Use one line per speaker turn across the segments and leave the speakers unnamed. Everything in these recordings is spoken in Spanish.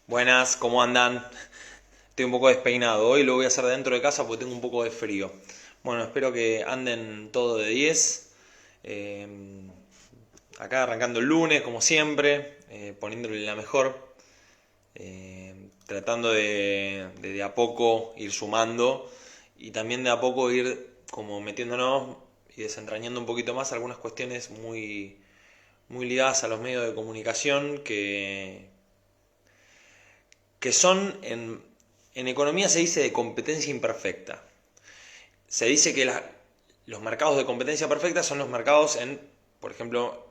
Buenas, ¿cómo andan? Estoy un poco despeinado. Hoy lo voy a hacer dentro de casa porque tengo un poco de frío. Bueno, espero que anden todo de 10. Eh, Acá arrancando el lunes, como siempre, poniéndole la mejor. Tratando de a poco ir sumando y también de a poco ir como metiéndonos y desentrañando un poquito más algunas cuestiones muy ligadas a los medios de comunicación que son en economía se dice de competencia imperfecta. Se dice que los mercados de competencia perfecta son los mercados por ejemplo,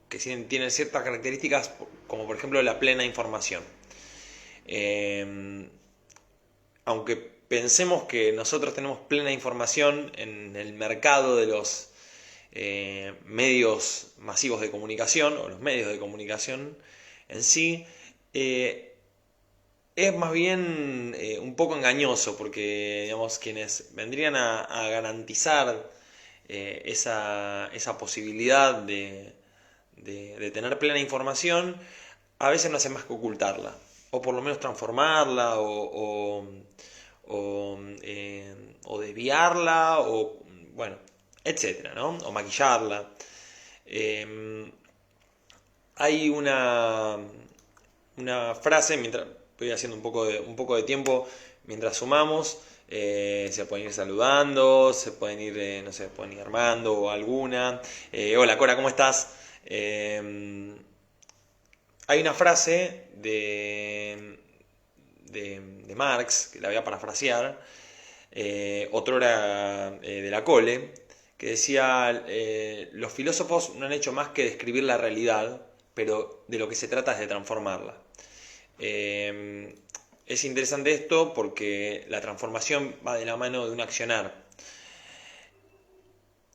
que tienen ciertas características como por ejemplo la plena información. Eh, Aunque pensemos que nosotros tenemos plena información en el mercado de los medios masivos de comunicación o los medios de comunicación en sí, eh, es más bien un poco engañoso porque digamos quienes vendrían a garantizar esa posibilidad de tener plena información a veces no hacen más que ocultarla o por lo menos transformarla o desviarla o bueno, etcétera, ¿no? O maquillarla. Eh, Hay una frase, mientras voy haciendo un poco de tiempo, mientras sumamos, se pueden ir saludando, se pueden ir, no sé, pueden ir armando o alguna. Hola Cora, ¿cómo estás? Hay una frase de Marx, que la voy a parafrasear, otrora de la Cole, que decía, los filósofos no han hecho más que describir la realidad, pero de lo que se trata es de transformarla. Eh, es interesante esto porque la transformación va de la mano de un accionar.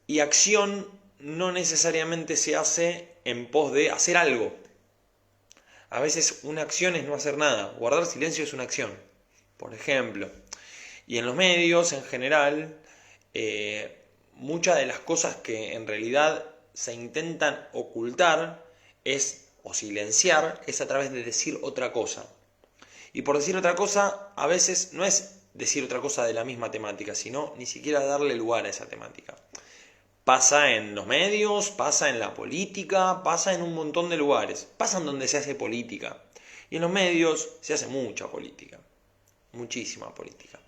Y acción no necesariamente se hace en pos de hacer algo. A veces una acción es no hacer nada. Guardar silencio es una acción, por ejemplo. Y en los medios en general, muchas de las cosas que en realidad se intentan ocultar o silenciar es a través de decir otra cosa. Y por decir otra cosa, a veces no es decir otra cosa de la misma temática, sino ni siquiera darle lugar a esa temática. Pasa en los medios, pasa en la política, pasa en un montón de lugares. Pasa en donde se hace política. Y en los medios se hace mucha política. Muchísima política.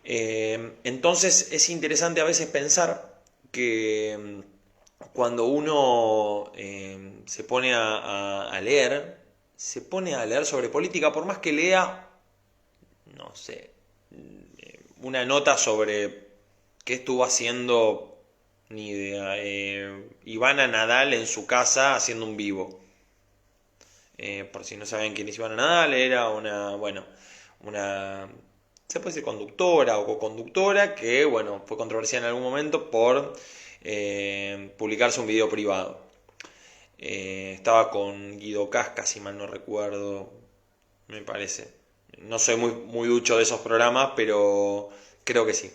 Entonces es interesante a veces pensar que cuando uno se pone a leer, se pone a leer sobre política, por más que lea, no sé, una nota sobre qué estuvo haciendo, ni idea, Ivana Nadal en su casa haciendo un vivo. Por si no saben quién es Ivana Nadal, era una, se puede decir conductora o co-conductora que, bueno, fue controversial en algún momento por publicarse un video privado. Estaba con Guido Casca, si mal no recuerdo, me parece. No soy muy ducho de esos programas, pero creo que sí.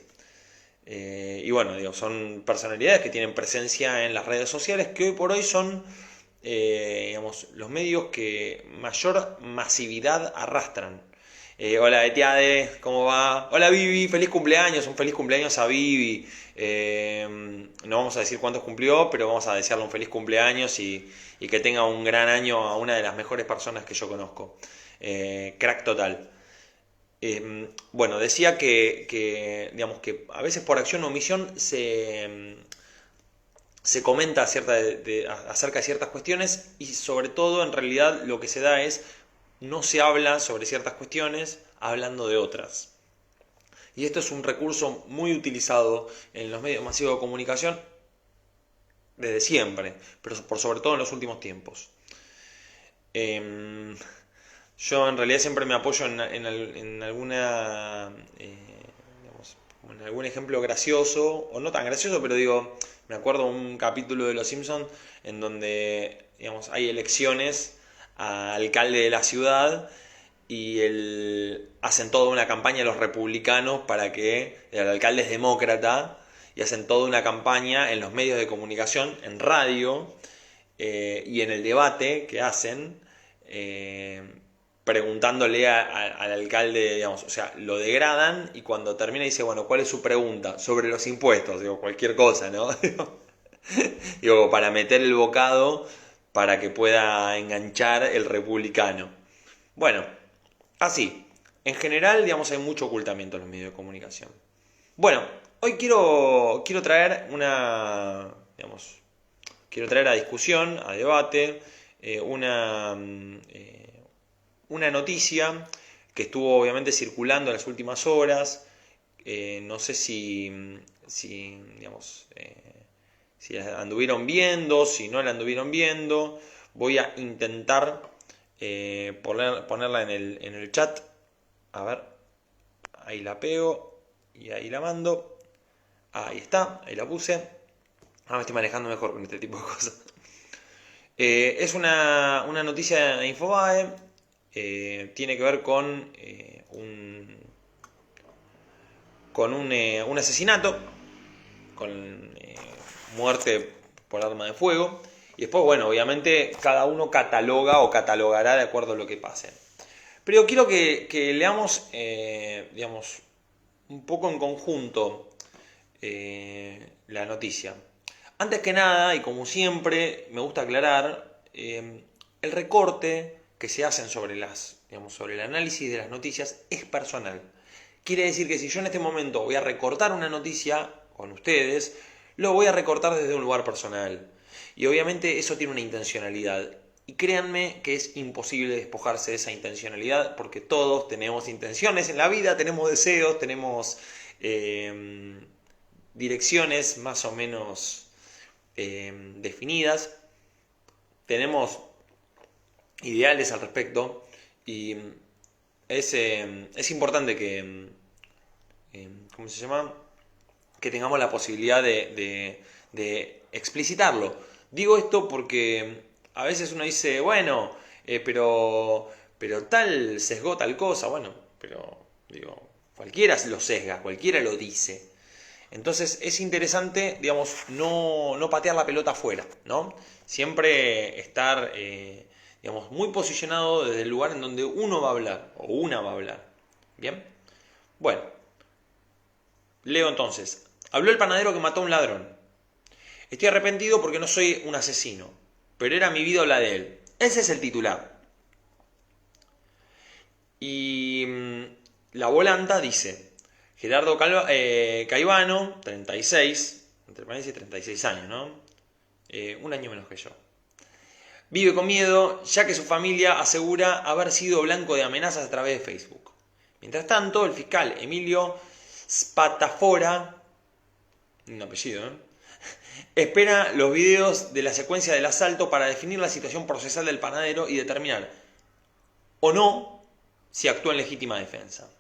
Y bueno, digo, son personalidades que tienen presencia en las redes sociales que hoy por hoy son, digamos, los medios que mayor masividad arrastran. Hola Etiade, ¿cómo va? Hola Vivi, feliz cumpleaños, un feliz cumpleaños a Vivi. No vamos a decir cuántos cumplió, pero vamos a desearle un feliz cumpleaños y que tenga un gran año a una de las mejores personas que yo conozco. Crack total. Bueno, decía digamos que a veces por acción o omisión se comenta acerca de ciertas cuestiones y sobre todo en realidad lo que se da es no se habla sobre ciertas cuestiones hablando de otras. Y esto es un recurso muy utilizado en los medios masivos de comunicación desde siempre, pero por sobre todo en los últimos tiempos. Yo en realidad siempre me apoyo en alguna, digamos, en algún ejemplo gracioso, o no tan gracioso, pero digo, me acuerdo un capítulo de Los Simpsons en donde, digamos, hay elecciones a alcalde de la ciudad y hacen toda una campaña los republicanos para que el alcalde es demócrata y hacen toda una campaña en los medios de comunicación, en radio y en el debate que hacen. preguntándole al alcalde, digamos, o sea, lo degradan y cuando termina dice, bueno, ¿cuál es su pregunta? Sobre los impuestos, digo, cualquier cosa, ¿no? Digo, para meter el bocado para que pueda enganchar el republicano. Bueno, así. En general, digamos, hay mucho ocultamiento en los medios de comunicación. Bueno, hoy quiero traer digamos, quiero traer a discusión, a debate, una noticia que estuvo obviamente circulando en las últimas horas. No sé digamos, si la anduvieron viendo, si no la anduvieron viendo. Voy a intentar ponerla en el chat. A ver, ahí la pego y ahí la mando. Ahí está, ahí la puse. Ahora me estoy manejando mejor con este tipo de cosas. Es una noticia de Infobae. Tiene que ver con un asesinato, con muerte por arma de fuego. Y después, bueno, obviamente cada uno cataloga o catalogará de acuerdo a lo que pase. Pero quiero que leamos, digamos, un poco en conjunto la noticia. Antes que nada, y como siempre, me gusta aclarar, el recorte que se hacen sobre sobre el análisis de las noticias es personal. Quiere decir que si yo en este momento voy a recortar una noticia con ustedes, lo voy a recortar desde un lugar personal. Y obviamente eso tiene una intencionalidad. Y créanme que es imposible despojarse de esa intencionalidad porque todos tenemos intenciones en la vida, tenemos deseos, tenemos direcciones más o menos definidas, tenemos ideales al respecto y es importante que, ¿cómo se llama? Que tengamos la posibilidad de explicitarlo. Digo esto porque a veces uno dice, bueno, pero tal sesgó tal cosa, bueno, pero digo, cualquiera lo sesga, cualquiera lo dice. Entonces es interesante, digamos, no patear la pelota afuera, ¿no? Siempre estar, digamos, muy posicionado desde el lugar en donde uno va a hablar, o una va a hablar. ¿Bien? Bueno, leo entonces. Habló el panadero que mató a un ladrón. Estoy arrepentido porque no soy un asesino, pero era mi vida o la de él. Ese es el titular. Y la volanta dice, Gerardo Caivano, 36, entre paréntesis 36 años, ¿no? Un año menos que yo. Vive con miedo, ya que su familia asegura haber sido blanco de amenazas a través de Facebook. Mientras tanto, el fiscal Emilio Spatafora, un apellido, ¿no?, espera los videos de la secuencia del asalto para definir la situación procesal del panadero y determinar o no si actúa en legítima defensa.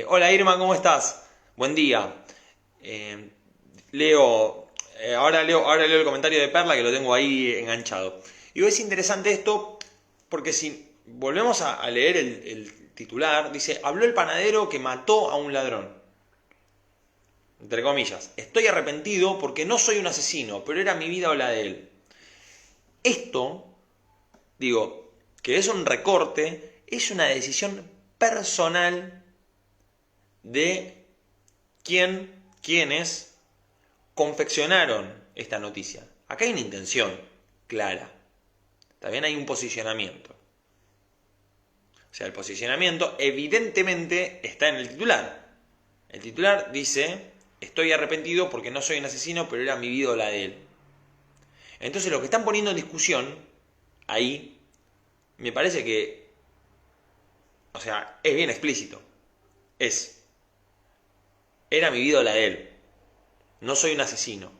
Hola Irma, ¿cómo estás? Buen día. Ahora leo el comentario de Perla que lo tengo ahí enganchado. Y es interesante esto porque si volvemos a leer el titular, dice, habló el panadero que mató a un ladrón. Entre comillas, estoy arrepentido porque no soy un asesino, pero era mi vida o la de él. Esto, digo, que es un recorte, es una decisión personal de quienes confeccionaron esta noticia. Acá hay una intención clara. También hay un posicionamiento. O sea, el posicionamiento evidentemente está en el titular. El titular dice, estoy arrepentido porque no soy un asesino, pero era mi vida o la de él. Entonces lo que están poniendo en discusión ahí, me parece que, o sea, es bien explícito. Era mi vida o la de él. No soy un asesino.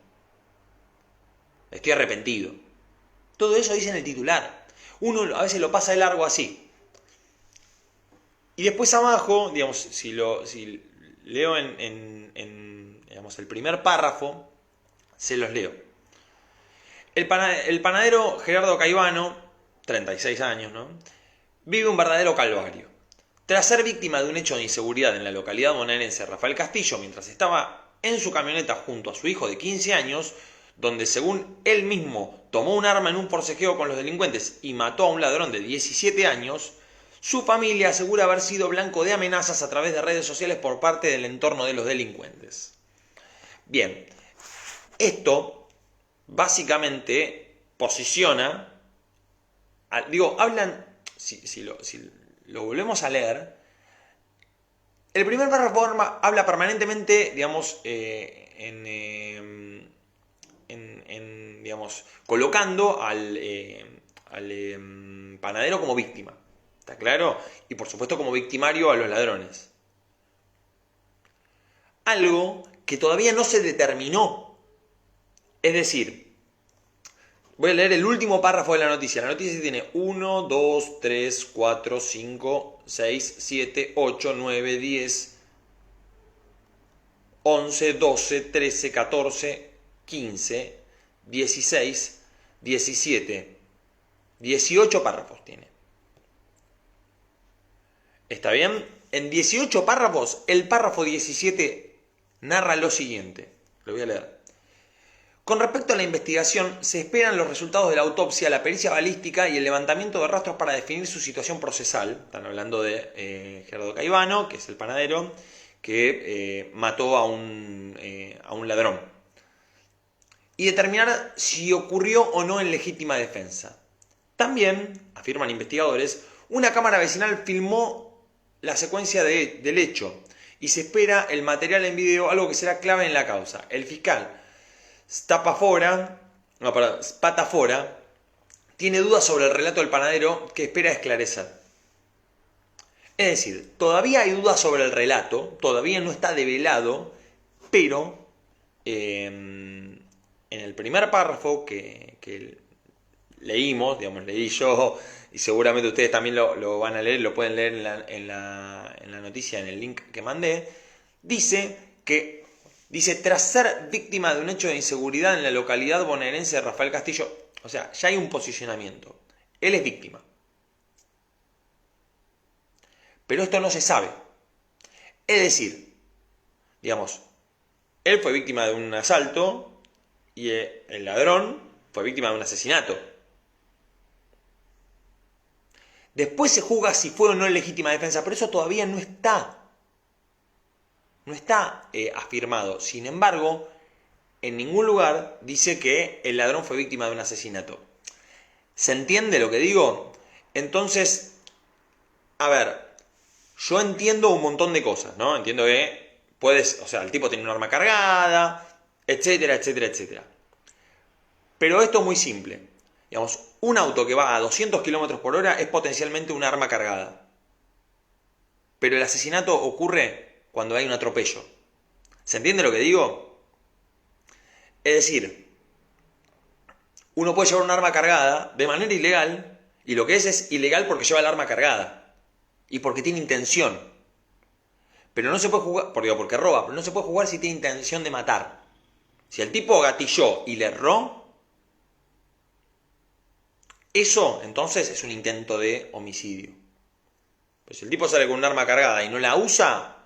Estoy arrepentido. Todo eso dice en el titular. Uno a veces lo pasa de largo así. Y después abajo, digamos, si leo digamos, el primer párrafo, se los leo. El panadero Gerardo Caivano, 36 años, ¿no?, vive un verdadero calvario. Tras ser víctima de un hecho de inseguridad en la localidad bonaerense Rafael Castillo, mientras estaba en su camioneta junto a su hijo de 15 años, donde según él mismo tomó un arma en un forcejeo con los delincuentes y mató a un ladrón de 17 años, su familia asegura haber sido blanco de amenazas a través de redes sociales por parte del entorno de los delincuentes. Bien, esto básicamente posiciona, hablan, si lo volvemos a leer, el primer párrafo habla permanentemente, colocando al panadero como víctima. ¿Está claro? Y por supuesto como victimario a los ladrones. Algo que todavía no se determinó. Es decir, voy a leer el último párrafo de la noticia. La noticia tiene 1, 2, 3, 4, 5, 6, 7, 8, 9, 10, 11, 12, 13, 14, 15, 16, 17, 18 párrafos tiene. ¿Está bien? En 18 párrafos, el párrafo 17 narra lo siguiente. Lo voy a leer. Con respecto a la investigación, se esperan los resultados de la autopsia, la pericia balística y el levantamiento de rastros para definir su situación procesal. Están hablando de Gerardo Caivano, que es el panadero, que mató a un ladrón. Y determinar si ocurrió o no en legítima defensa. También, afirman investigadores, una cámara vecinal filmó la secuencia del hecho y se espera el material en video, algo que será clave en la causa. El fiscal Spatafora tiene dudas sobre el relato del panadero que espera esclarecer. Es decir, todavía hay dudas sobre el relato, todavía no está develado, pero en el primer párrafo que leímos, leí yo, y seguramente ustedes también lo van a leer, lo pueden leer en la noticia, en el link que mandé, dice, tras ser víctima de un hecho de inseguridad en la localidad bonaerense de Rafael Castillo, o sea, ya hay un posicionamiento, él es víctima. Pero esto no se sabe. Es decir, él fue víctima de un asalto y el ladrón fue víctima de un asesinato. Después se juzga si fue o no en legítima defensa, pero eso todavía no está afirmado. Sin embargo, en ningún lugar dice que el ladrón fue víctima de un asesinato. ¿Se entiende lo que digo? Entonces, a ver, yo entiendo un montón de cosas, ¿no? Entiendo que el tipo tiene un arma cargada, etcétera, etcétera, etcétera. Pero esto es muy simple. Un auto que va a 200 km por hora es potencialmente un arma cargada. Pero el asesinato ocurre cuando hay un atropello. ¿Se entiende lo que digo? Es decir, uno puede llevar un arma cargada de manera ilegal, y lo que es ilegal porque lleva el arma cargada y porque tiene intención. Pero no se puede jugar, porque roba, pero no se puede jugar si tiene intención de matar. Si el tipo gatilló y le erró, eso entonces es un intento de homicidio. Pues si el tipo sale con un arma cargada y no la usa,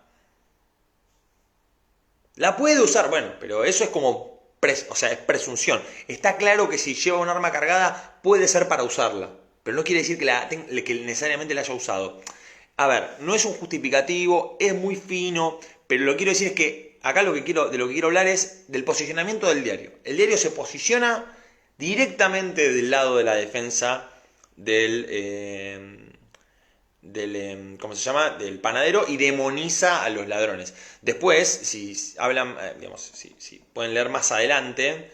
la puede usar, bueno, pero eso es como, es presunción. Está claro que si lleva un arma cargada puede ser para usarla, pero no quiere decir que necesariamente la haya usado. A ver, no es un justificativo, es muy fino, pero lo que quiero decir es que acá de lo que quiero hablar es del posicionamiento del diario. El diario se posiciona directamente del lado de la defensa del panadero y demoniza a los ladrones. Después, si hablan, si pueden leer más adelante,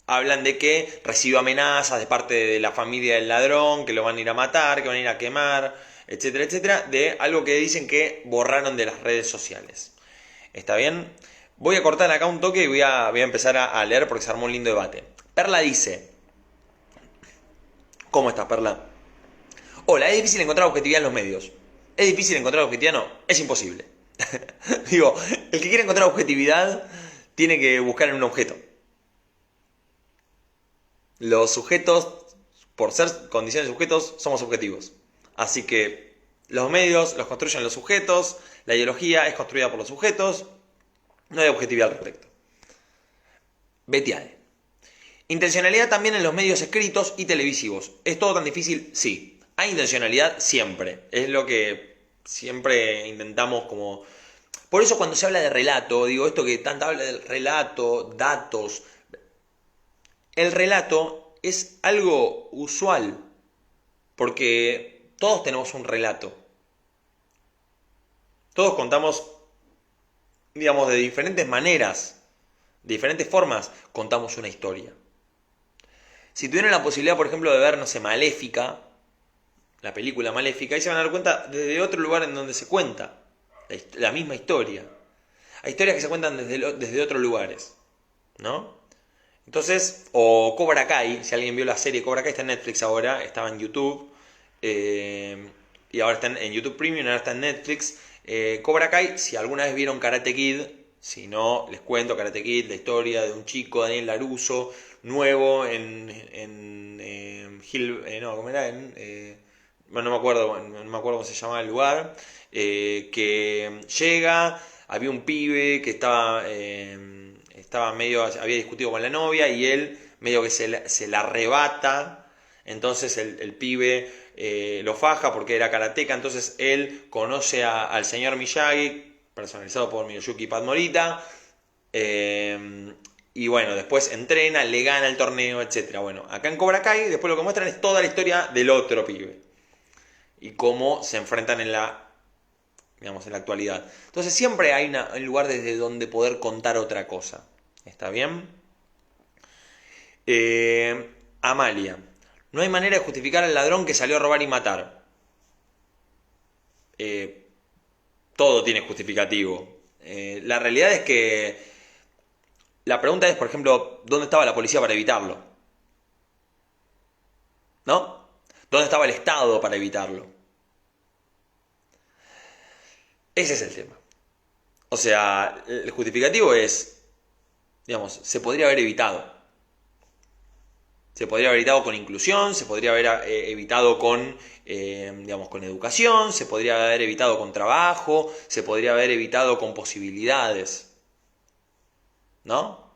hablan de que recibió amenazas de parte de la familia del ladrón, que lo van a ir a matar, que van a ir a quemar, etcétera, etcétera, de algo que dicen que borraron de las redes sociales. ¿Está bien? Voy a cortar acá un toque y voy a empezar a leer porque se armó un lindo debate. Perla dice: ¿cómo estás, Perla? Hola, es difícil encontrar objetividad en los medios. ¿Es difícil encontrar objetividad? No, es imposible. El que quiere encontrar objetividad tiene que buscar en un objeto. Los sujetos, por ser condiciones de sujetos, somos objetivos. Así que los medios los construyen los sujetos, la ideología es construida por los sujetos, no hay objetividad al respecto. Betial. Intencionalidad también en los medios escritos y televisivos. ¿Es todo tan difícil? Sí. Hay intencionalidad siempre. Es lo que siempre intentamos como... Por eso cuando se habla de relato, digo esto que tanto habla del relato, datos... El relato es algo usual. Porque todos tenemos un relato. Todos contamos, digamos, de diferentes maneras, de diferentes formas, contamos una historia. Si tuvieran la posibilidad, por ejemplo, de ver, no sé, Maléfica, la película Maléfica, ahí se van a dar cuenta desde otro lugar en donde se cuenta la misma historia. Hay historias que se cuentan desde otros lugares, ¿no? Entonces, o Cobra Kai, si alguien vio la serie Cobra Kai, está en Netflix ahora, estaba en YouTube, y ahora está en YouTube Premium, ahora está en Netflix. Cobra Kai, si alguna vez vieron Karate Kid, si no, les cuento Karate Kid, la historia de un chico, Daniel LaRusso, nuevo en Hill, no, ¿cómo era? Bueno, no me acuerdo cómo se llamaba el lugar, que llega, había un pibe que estaba medio, había discutido con la novia y él medio que se la arrebata, entonces el pibe lo faja porque era karateca, entonces él conoce al señor Miyagi, personalizado por Miyoyuki Padmorita, y bueno, después entrena, le gana el torneo, etc. Bueno, acá en Cobra Kai después lo que muestran es toda la historia del otro pibe y cómo se enfrentan digamos, en la actualidad. Entonces siempre hay un lugar desde donde poder contar otra cosa. ¿Está bien? Amalia. No hay manera de justificar al ladrón que salió a robar y matar. Todo tiene justificativo. La realidad es que la pregunta es, por ejemplo, ¿dónde estaba la policía para evitarlo? ¿No? ¿Dónde estaba el Estado para evitarlo? Ese es el tema. O sea, el justificativo es, digamos, se podría haber evitado. Se podría haber evitado con inclusión, se podría haber evitado con, digamos, con educación, se podría haber evitado con trabajo, se podría haber evitado con posibilidades. ¿No?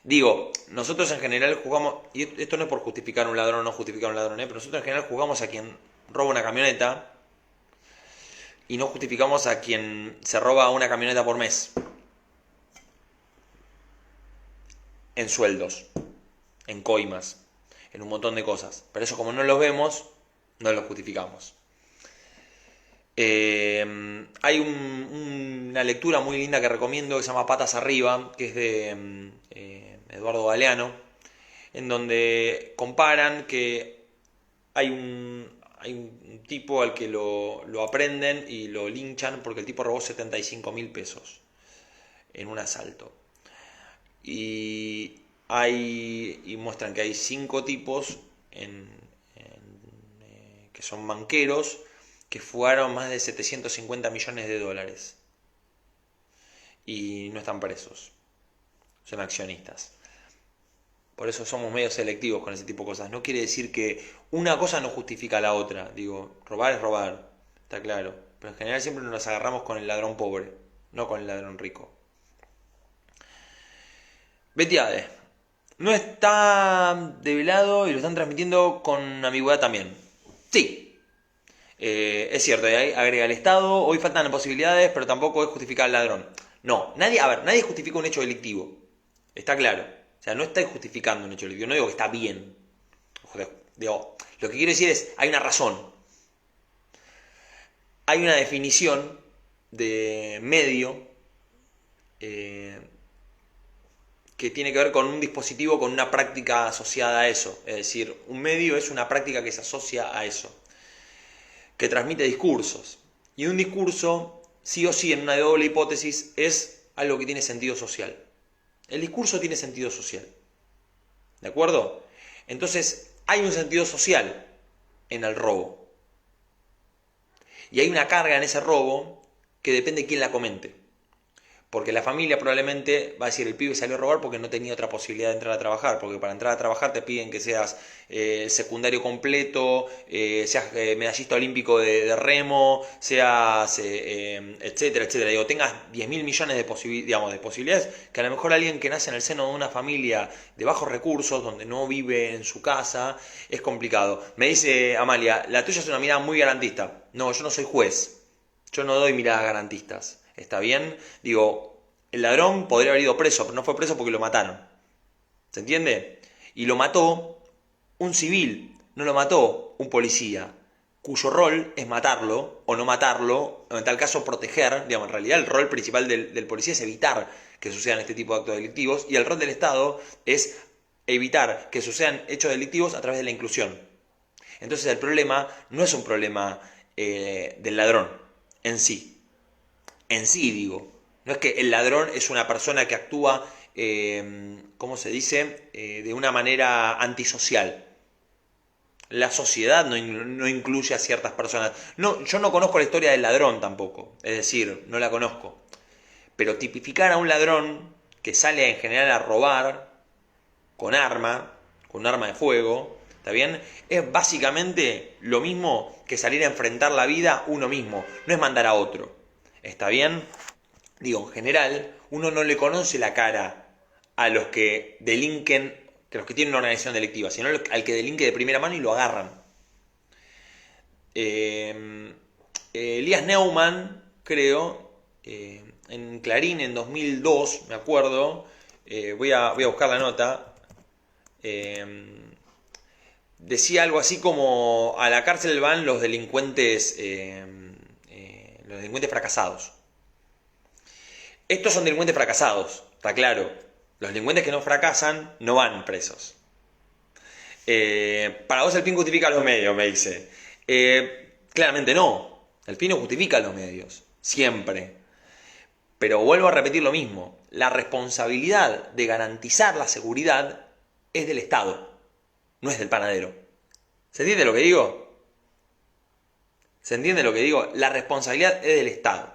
Digo, nosotros en general jugamos, y esto no es por justificar a un ladrón o no justificar a un ladrón, pero nosotros en general jugamos a quien roba una camioneta y no justificamos a quien se roba una camioneta por mes. En sueldos, en coimas, en un montón de cosas. Pero eso como no los vemos, no los justificamos. Hay una lectura muy linda que recomiendo que se llama Patas Arriba, que es de Eduardo Galeano, en donde comparan que hay un tipo al que lo aprenden y lo linchan porque el tipo robó 75.000 pesos en un asalto. Y muestran que hay 5 tipos que son banqueros que fugaron más de 750 millones de dólares y no están presos, son accionistas. Por eso somos medio selectivos con ese tipo de cosas. No quiere decir que una cosa no justifica la otra. Digo, robar es robar, está claro. Pero en general siempre nos agarramos con el ladrón pobre, no con el ladrón rico. Betiade. No está develado y lo están transmitiendo con ambigüedad también. Sí, es cierto, ahí agrega el Estado, hoy faltan posibilidades, pero tampoco es justificar al ladrón. No, nadie justifica un hecho delictivo. Está claro. O sea, no está justificando un hecho delictivo. No digo que está bien. Digo, lo que quiero decir es, hay una razón. Hay una definición de medio que tiene que ver con un dispositivo, con una práctica asociada a eso. Es decir, un medio es una práctica que se asocia a eso, que transmite discursos. Y un discurso, sí o sí, en una doble hipótesis, es algo que tiene sentido social. El discurso tiene sentido social. ¿De acuerdo? Entonces, hay un sentido social en el robo. Y hay una carga en ese robo que depende de quién la comente. Porque la familia probablemente va a decir, el pibe salió a robar porque no tenía otra posibilidad de entrar a trabajar, porque para entrar a trabajar te piden que seas secundario completo, seas medallista olímpico de remo, seas etcétera, etcétera. Digo, tengas 10.000 millones de posibilidades, que a lo mejor alguien que nace en el seno de una familia de bajos recursos, donde no vive en su casa, es complicado. Me dice Amalia, la tuya es una mirada muy garantista. No, yo no soy juez, yo no doy miradas garantistas. ¿Está bien? Digo, el ladrón podría haber ido preso, pero no fue preso porque lo mataron. ¿Se entiende? Y lo mató un civil, no lo mató un policía, cuyo rol es matarlo o no matarlo, o en tal caso proteger. Digamos, en realidad el rol principal del policía es evitar que sucedan este tipo de actos delictivos, y el rol del Estado es evitar que sucedan hechos delictivos a través de la inclusión. Entonces el problema no es un problema del ladrón en sí. En sí, digo. No es que el ladrón es una persona que actúa, ¿cómo se dice?, de una manera antisocial. La sociedad no incluye a ciertas personas. No, yo no conozco la historia del ladrón tampoco, es decir, no la conozco. Pero tipificar a un ladrón que sale en general a robar con un arma de fuego, ¿está bien? Es básicamente lo mismo que salir a enfrentar la vida uno mismo, no es mandar a otro. ¿Está bien? Digo, en general, uno no le conoce la cara a los que delinquen, que los que tienen una organización delictiva, sino al que delinque de primera mano y lo agarran. Elías Neumann, creo, en Clarín en 2002, me acuerdo, voy a buscar la nota, decía algo así como: a la cárcel van los delincuentes fracasados. Estos son delincuentes fracasados, está claro. Los delincuentes que no fracasan no van presos. Para vos el fin justifica los medios, me dice. Claramente no. El fin no justifica los medios, siempre. Pero vuelvo a repetir lo mismo. La responsabilidad de garantizar la seguridad es del Estado, no es del panadero. ¿Se entiende lo que digo? ¿Se entiende lo que digo? La responsabilidad es del Estado.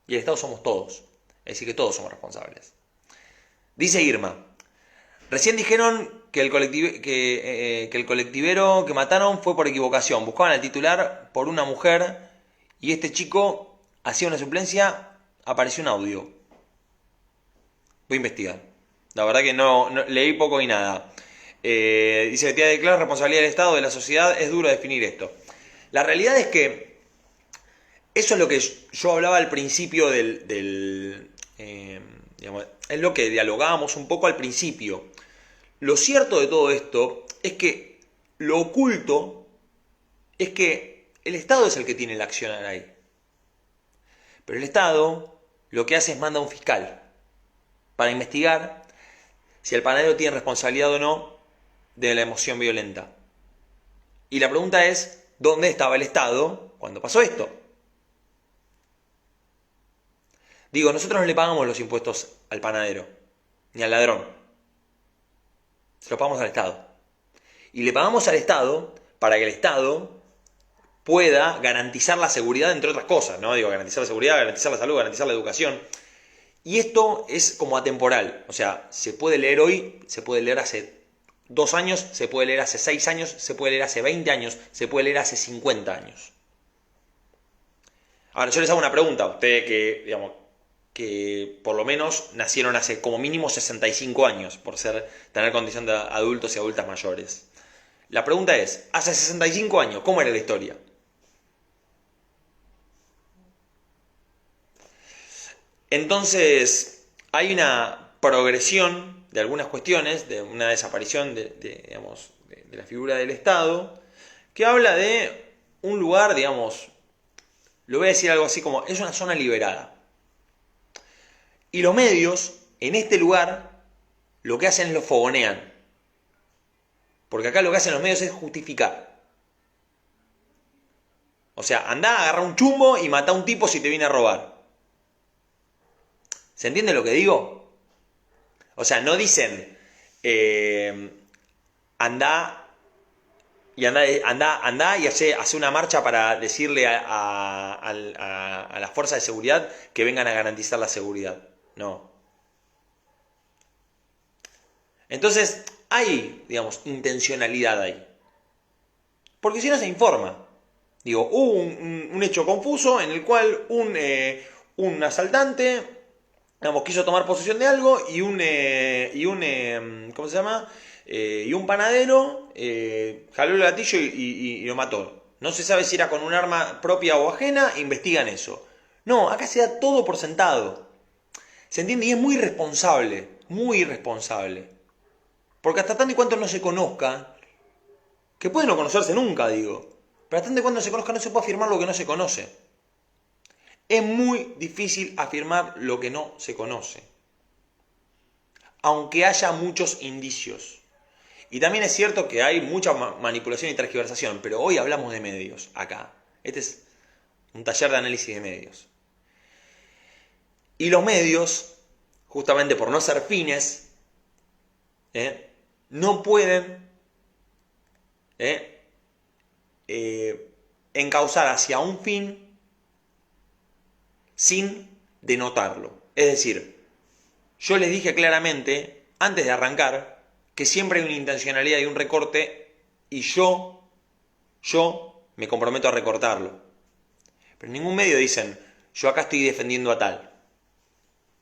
Y el Estado somos todos. Es decir, que todos somos responsables. Dice Irma: recién dijeron que el colectivero que mataron fue por equivocación. Buscaban al titular por una mujer y este chico hacía una suplencia. Apareció un audio. Voy a investigar. La verdad que no leí poco y nada. Dice que declara responsabilidad del Estado, de la sociedad. Es duro definir esto. La realidad es que eso es lo que yo hablaba al principio digamos, es lo que dialogábamos un poco al principio. Lo cierto de todo esto es que lo oculto es que el Estado es el que tiene la acción ahí. Pero el Estado lo que hace es manda a un fiscal para investigar si el panadero tiene responsabilidad o no de la emoción violenta. Y la pregunta es: ¿dónde estaba el Estado cuando pasó esto? Digo, nosotros no le pagamos los impuestos al panadero, ni al ladrón. Se los pagamos al Estado. Y le pagamos al Estado para que el Estado pueda garantizar la seguridad, entre otras cosas, ¿no? Digo, garantizar la seguridad, garantizar la salud, garantizar la educación. Y esto es como atemporal. O sea, se puede leer hoy, se puede leer hace 2 años, se puede leer hace 6 años, se puede leer hace 20 años, se puede leer hace 50 años. Ahora, yo les hago una pregunta a ustedes que por lo menos nacieron hace como mínimo 65 años, por tener condición de adultos y adultas mayores. La pregunta es: hace 65 años, ¿cómo era la historia? Entonces, hay una progresión de algunas cuestiones, de una desaparición de la figura del Estado, que habla de un lugar, digamos, lo voy a decir algo así como: es una zona liberada. Y los medios, en este lugar, lo que hacen es lo fogonean. Porque acá lo que hacen los medios es justificar. O sea, andá, agarra un chumbo y mata a un tipo si te viene a robar. ¿Se entiende lo que digo? O sea, no dicen andá Y anda y hace una marcha para decirle a las fuerzas de seguridad que vengan a garantizar la seguridad. No. Entonces, hay, digamos, intencionalidad ahí. Porque si no se informa. Digo, hubo un hecho confuso en el cual un asaltante, digamos, quiso tomar posesión de algo y ¿cómo se llama? Y un panadero jaló el gatillo y lo mató. No se sabe si era con un arma propia o ajena, investigan eso. No, acá se da todo por sentado. ¿Se entiende? Y es muy irresponsable, muy irresponsable. Porque hasta tanto y cuanto no se conozca, que puede no conocerse nunca, digo, pero hasta tanto y cuanto no se conozca no se puede afirmar lo que no se conoce. Es muy difícil afirmar lo que no se conoce, aunque haya muchos indicios. Y también es cierto que hay mucha manipulación y tergiversación, pero hoy hablamos de medios acá. Este es un taller de análisis de medios. Y los medios, justamente por no ser fines, no pueden encauzar hacia un fin sin denotarlo. Es decir, yo les dije claramente, antes de arrancar, que siempre hay una intencionalidad y un recorte, y yo me comprometo a recortarlo. Pero en ningún medio dicen, yo acá estoy defendiendo a tal.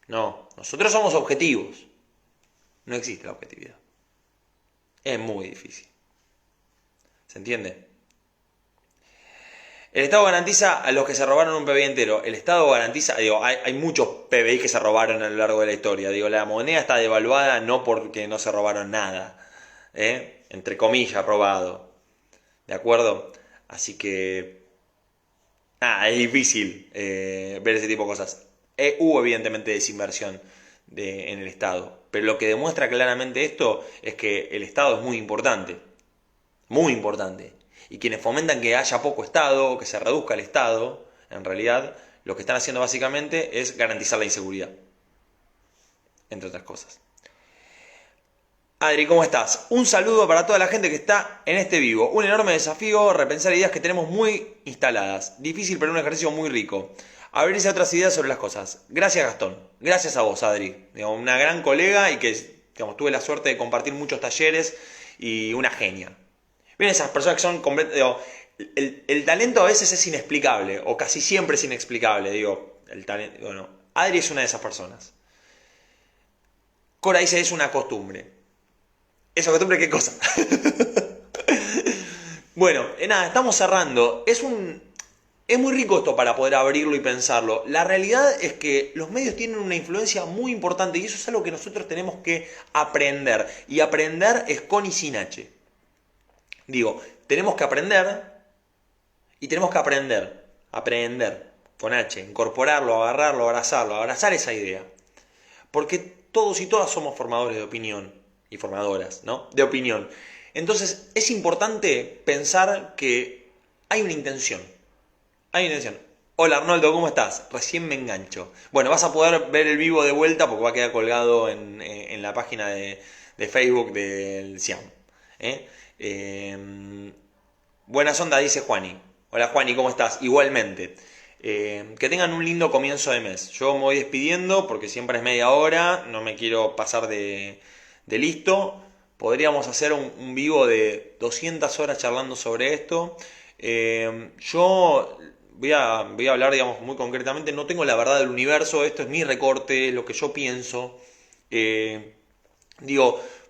No, nosotros somos objetivos. No existe la objetividad. Es muy difícil. ¿Se entiende? El Estado garantiza a los que se robaron un PBI entero. El Estado garantiza, digo, hay muchos PBI que se robaron a lo largo de la historia. Digo, la moneda está devaluada no porque no se robaron nada. Entre comillas, robado. ¿De acuerdo? Así que... es difícil ver ese tipo de cosas. Hubo evidentemente desinversión en el Estado. Pero lo que demuestra claramente esto es que el Estado es muy importante. Muy importante. Y quienes fomentan que haya poco Estado o que se reduzca el Estado, en realidad, lo que están haciendo básicamente es garantizar la inseguridad. Entre otras cosas. Adri, ¿cómo estás? Un saludo para toda la gente que está en este vivo. Un enorme desafío, repensar ideas que tenemos muy instaladas. Difícil, pero un ejercicio muy rico. Abrirse a otras ideas sobre las cosas. Gracias, Gastón. Gracias a vos, Adri. Una gran colega y que tuve la suerte de compartir muchos talleres y una genia. Miren esas personas que son completamente... El talento a veces es inexplicable, o casi siempre es inexplicable. El talento... Bueno, Adri es una de esas personas. Cora dice, es una costumbre. ¿Esa costumbre qué cosa? Bueno, nada, estamos cerrando. Es muy rico esto para poder abrirlo y pensarlo. La realidad es que los medios tienen una influencia muy importante y eso es algo que nosotros tenemos que aprender. Y aprender es con y sin H. Digo, tenemos que aprender y tenemos que aprender con H, incorporarlo, agarrarlo, abrazar esa idea. Porque todos y todas somos formadores de opinión y formadoras, ¿no? De opinión. Entonces es importante pensar que hay una intención. Hay una intención. Hola Arnoldo, ¿cómo estás? Recién me engancho. Bueno, vas a poder ver el vivo de vuelta porque va a quedar colgado en la página de Facebook del CIAM. Buenas ondas, dice Juani. Hola Juani, ¿cómo estás? Igualmente. Que tengan un lindo comienzo de mes. Yo me voy despidiendo porque siempre es media hora. No me quiero pasar de listo. Podríamos hacer un vivo de 200 horas charlando sobre esto. Yo voy a hablar, digamos, muy concretamente. No tengo la verdad del universo. Esto es mi recorte, lo que yo pienso.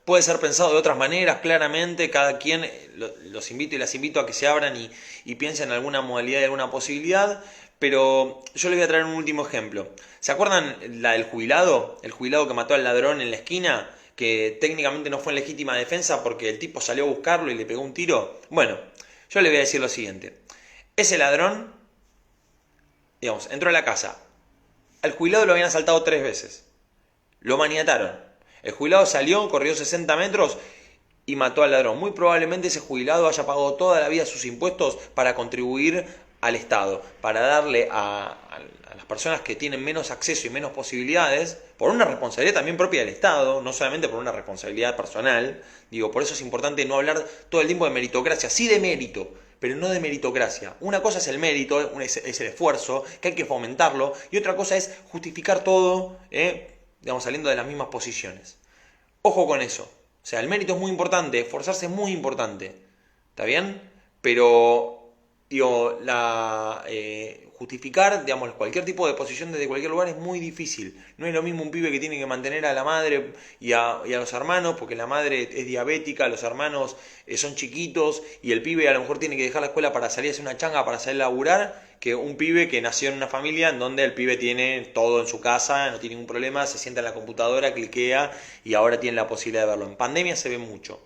Puede ser pensado de otras maneras, claramente. Cada quien, los invito y las invito a que se abran y piensen en alguna modalidad y alguna posibilidad. Pero yo les voy a traer un último ejemplo. ¿Se acuerdan la del jubilado? El jubilado que mató al ladrón en la esquina, que técnicamente no fue en legítima defensa porque el tipo salió a buscarlo y le pegó un tiro. Bueno, yo le voy a decir lo siguiente. Ese ladrón, digamos, entró a la casa. Al jubilado lo habían asaltado 3 veces. Lo maniataron. El jubilado salió, corrió 60 metros y mató al ladrón. Muy probablemente ese jubilado haya pagado toda la vida sus impuestos para contribuir al Estado, para darle a las personas que tienen menos acceso y menos posibilidades, por una responsabilidad también propia del Estado, no solamente por una responsabilidad personal. Digo, por eso es importante no hablar todo el tiempo de meritocracia, sí de mérito, pero no de meritocracia. Una cosa es el mérito, es el esfuerzo, que hay que fomentarlo, y otra cosa es justificar todo, digamos, saliendo de las mismas posiciones. Ojo con eso. O sea, el mérito es muy importante, esforzarse es muy importante. ¿Está bien? Pero, digo, justificar, digamos, cualquier tipo de posición desde cualquier lugar es muy difícil. No es lo mismo un pibe que tiene que mantener a la madre y a los hermanos, porque la madre es diabética, los hermanos son chiquitos, y el pibe a lo mejor tiene que dejar la escuela para salir a hacer una changa, para salir a laburar, que un pibe que nació en una familia en donde el pibe tiene todo en su casa, no tiene ningún problema, se sienta en la computadora, cliquea y ahora tiene la posibilidad de verlo. En pandemia se ve mucho.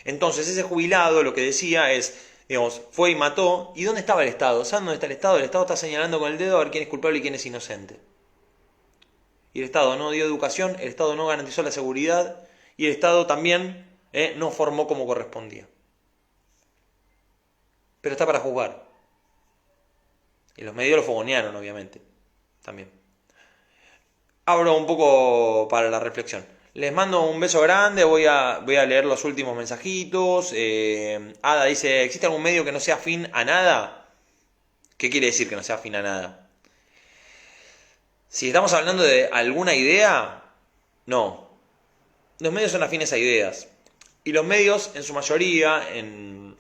Entonces ese jubilado lo que decía es, digamos, fue y mató. ¿Y dónde estaba el Estado? ¿Saben dónde está el Estado? El Estado está señalando con el dedo a ver quién es culpable y quién es inocente. Y el Estado no dio educación, el Estado no garantizó la seguridad y el Estado también no formó como correspondía. Pero está para juzgar. Y los medios lo fogonearon, obviamente. También. Abro un poco para la reflexión. Les mando un beso grande, voy a leer los últimos mensajitos. Ada dice, ¿existe algún medio que no sea afín a nada? ¿Qué quiere decir que no sea afín a nada? Si estamos hablando de alguna idea, no. Los medios son afines a ideas. Y los medios, en su mayoría, en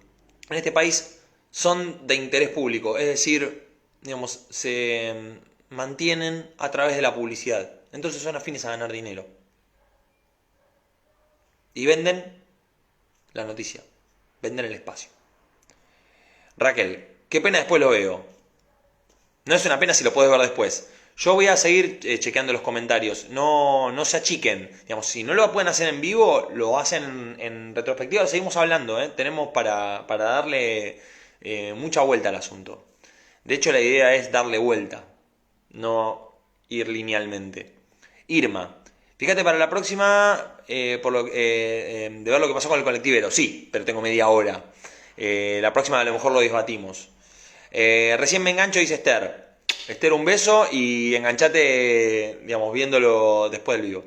este país, son de interés público. Es decir, digamos, se mantienen a través de la publicidad. Entonces son afines a ganar dinero. Y venden la noticia, venden el espacio. Raquel, qué pena después lo veo. No es una pena si lo puedes ver después. Yo voy a seguir chequeando los comentarios. No se achiquen. Digamos, si no lo pueden hacer en vivo, lo hacen en retrospectiva. Seguimos hablando, ¿eh? Tenemos para darle mucha vuelta al asunto. De hecho, la idea es darle vuelta, no ir linealmente. Irma, fíjate para la próxima, de ver lo que pasó con el colectivero. Sí, pero tengo media hora. La próxima a lo mejor lo debatimos. Recién me engancho, dice Esther. Esther, un beso y enganchate, digamos, viéndolo después del video.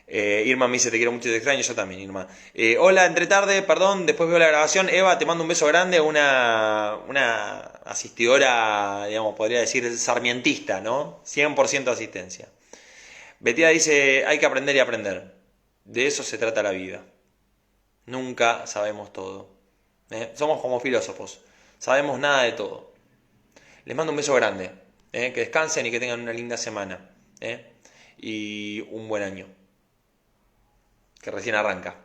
Irma me dice, te quiero mucho y te extraño, yo también, Irma. Hola, entre tarde, perdón, después veo la grabación. Eva, te mando un beso grande, una asistidora, digamos, podría decir sarmientista, ¿no? 100% asistencia. Betia dice, hay que aprender y aprender. De eso se trata la vida. Nunca sabemos todo. Somos como filósofos, sabemos nada de todo. Les mando un beso grande. Que descansen y que tengan una linda semana. Y un buen año, que recién arranca.